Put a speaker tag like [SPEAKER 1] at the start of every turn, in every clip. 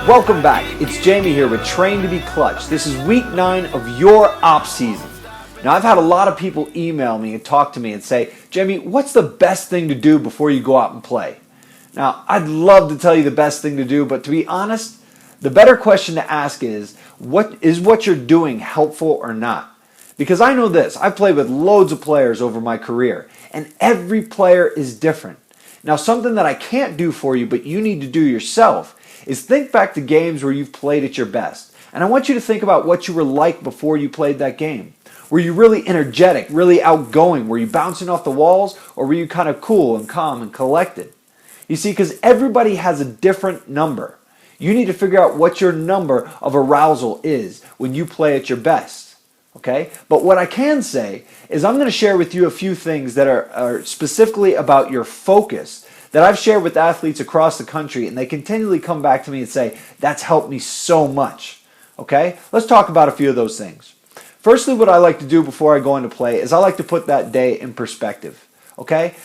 [SPEAKER 1] Welcome back. It's Jamie here with Train to be Clutch. This is week 9 of your Opp-Season. Now, I've had a lot of people email me and talk to me and say, Jamie, what's the best thing to do before you go out and play? Now, I'd love to tell you the best thing to do, but to be honest, the better question to ask is what you're doing helpful or not? Because I know this, I've played with loads of players over my career, and every player is different. Now, something that I can't do for you, but you need to do yourself, is think back to games where you've played at your best. And I want you to think about what you were like before you played that game. Were you really energetic, really outgoing? Were you bouncing off the walls, or were you kind of cool and calm and collected? You see, because everybody has a different number. You need to figure out what your number of arousal is when you play at your best. Okay? But what I can say is I'm going to share with you a few things that are specifically about your focus that I've shared with athletes across the country, and they continually come back to me and say, that's helped me so much. Okay? Let's talk about a few of those things. Firstly, what I like to do before I go into play is I like to put that day in perspective. Okay?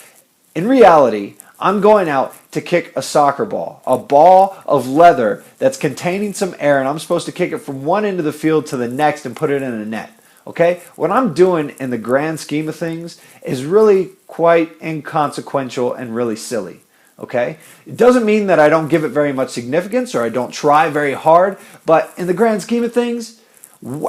[SPEAKER 1] In reality, I'm going out to kick a soccer ball, a ball of leather that's containing some air, and I'm supposed to kick it from one end of the field to the next and put it in a net. Okay? What I'm doing in the grand scheme of things is really quite inconsequential and really silly. Okay? It doesn't mean that I don't give it very much significance or I don't try very hard, but in the grand scheme of things,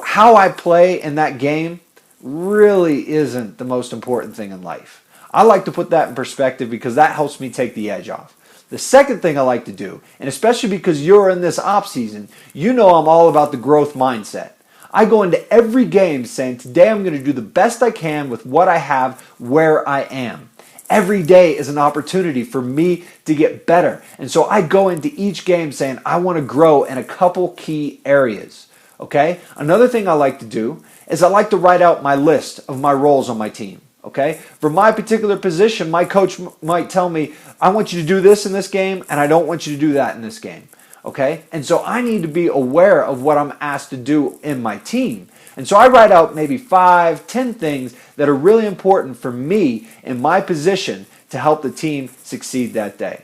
[SPEAKER 1] how I play in that game really isn't the most important thing in life. I like to put that in perspective because that helps me take the edge off. The second thing I like to do, and especially because you're in this off season, you know I'm all about the growth mindset. I go into every game saying, today I'm going to do the best I can with what I have where I am. Every day is an opportunity for me to get better. And so I go into each game saying, I want to grow in a couple key areas. Okay? Another thing I like to do is I like to write out my list of my roles on my team. Okay? For my particular position, my coach might tell me, I want you to do this in this game, and I don't want you to do that in this game. Okay? And so I need to be aware of what I'm asked to do in my team. And so I write out maybe 5, 10 things that are really important for me in my position to help the team succeed that day.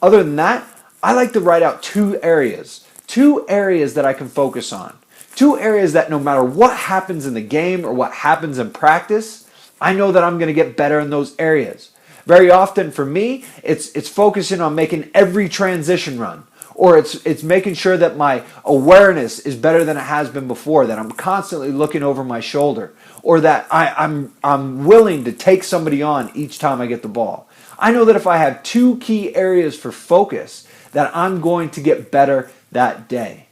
[SPEAKER 1] Other than that, I like to write out 2 areas that I can focus on. 2 areas that no matter what happens in the game or what happens in practice, I know that I'm going to get better in those areas. Very often for me, it's focusing on making every transition run. Or it's making sure that my awareness is better than it has been before, that I'm constantly looking over my shoulder, or that I'm willing to take somebody on each time I get the ball. I know that if I have 2 key areas for focus, that I'm going to get better that day.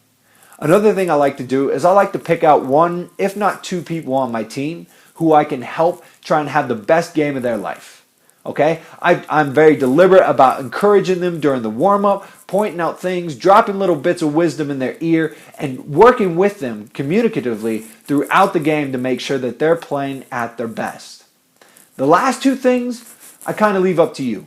[SPEAKER 1] Another thing I like to do is I like to pick out 1, if not 2 people on my team who I can help try and have the best game of their life. Okay? I'm very deliberate about encouraging them during the warm-up, pointing out things, dropping little bits of wisdom in their ear, and working with them communicatively throughout the game to make sure that they're playing at their best. The last 2 things, I kind of leave up to you.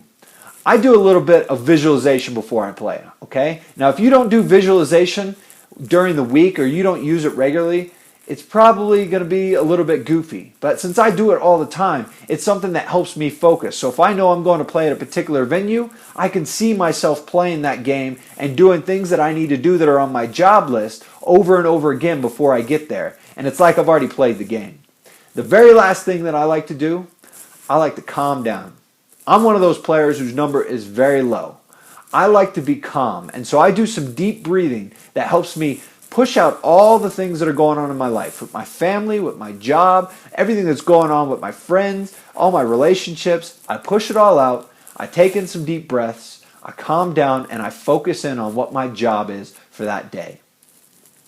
[SPEAKER 1] I do a little bit of visualization before I play. Okay? Now, if you don't do visualization during the week or you don't use it regularly, it's probably going to be a little bit goofy. But since I do it all the time, it's something that helps me focus. So if I know I'm going to play at a particular venue, I can see myself playing that game and doing things that I need to do that are on my job list over and over again before I get there. And it's like I've already played the game. The very last thing that I like to do, I like to calm down. I'm one of those players whose number is very low. I like to be calm. And so I do some deep breathing that helps me push out all the things that are going on in my life, with my family, with my job, everything that's going on with my friends, all my relationships. I push it all out. I take in some deep breaths. I calm down and I focus in on what my job is for that day.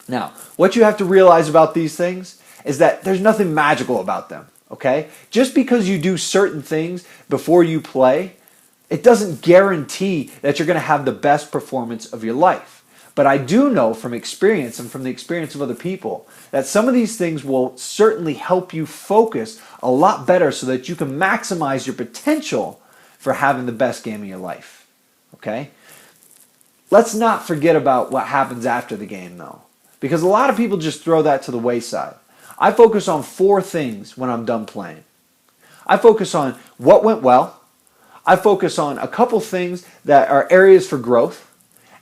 [SPEAKER 1] Now, what you have to realize about these things is that there's nothing magical about them, okay? Just because you do certain things before you play, it doesn't guarantee that you're going to have the best performance of your life. But I do know from experience and from the experience of other people that some of these things will certainly help you focus a lot better so that you can maximize your potential for having the best game of your life. Okay? Let's not forget about what happens after the game though, because a lot of people just throw that to the wayside. I focus on 4 things when I'm done playing. I focus on what went well. I focus on a couple things that are areas for growth.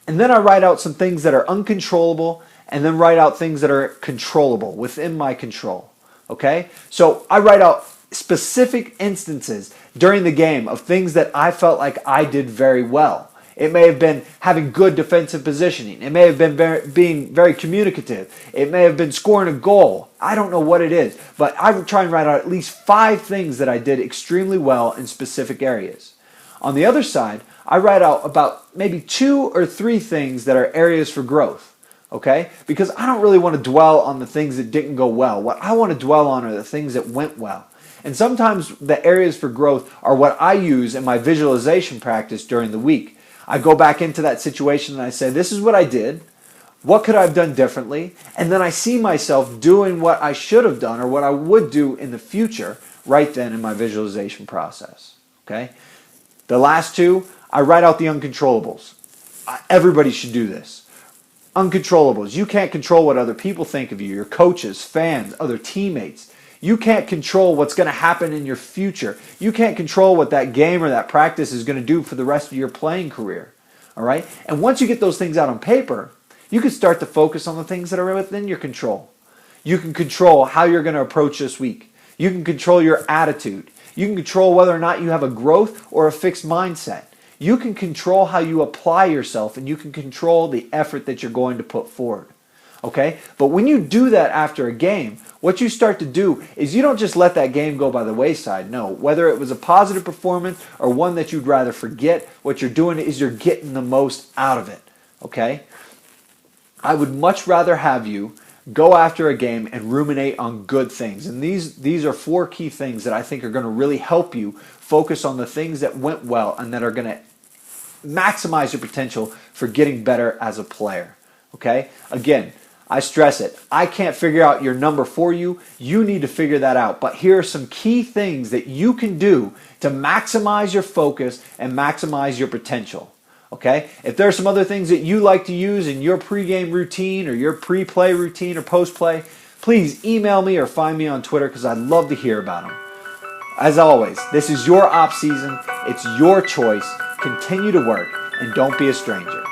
[SPEAKER 1] And then I write out some things that are uncontrollable, and then write out things that are controllable, within my control. Okay? So I write out specific instances during the game of things that I felt like I did very well. It may have been having good defensive positioning. It may have been being very communicative. It may have been scoring a goal. I don't know what it is, but I would try and write out at least 5 things that I did extremely well in specific areas. On the other side, I write out about maybe 2 or 3 things that are areas for growth, okay? Because I don't really want to dwell on the things that didn't go well. What I want to dwell on are the things that went well. And sometimes the areas for growth are what I use in my visualization practice during the week. I go back into that situation and I say, this is what I did. What could I have done differently? And then I see myself doing what I should have done or what I would do in the future right then in my visualization process. Okay? The last 2, I write out the uncontrollables. Everybody should do this. Uncontrollables. You can't control what other people think of you, your coaches, fans, other teammates. You can't control what's going to happen in your future. You can't control what that game or that practice is going to do for the rest of your playing career. All right? And once you get those things out on paper, you can start to focus on the things that are within your control. You can control how you're going to approach this week. You can control your attitude. You can control whether or not you have a growth or a fixed mindset. You can control how you apply yourself, and you can control the effort that you're going to put forward. Okay? But when you do that after a game, what you start to do is you don't just let that game go by the wayside. No, whether it was a positive performance or one that you'd rather forget, what you're doing is you're getting the most out of it. Okay? I would much rather have you go after a game and ruminate on good things. And these are 4 key things that I think are going to really help you focus on the things that went well and that are going to maximize your potential for getting better as a player. Okay? Again, I stress it. I can't figure out your number for you. You need to figure that out. But here are some key things that you can do to maximize your focus and maximize your potential. Okay? If there are some other things that you like to use in your pregame routine or your pre-play routine or post-play, please email me or find me on Twitter because I'd love to hear about them. As always, this is your off season. It's your choice. Continue to work and don't be a stranger.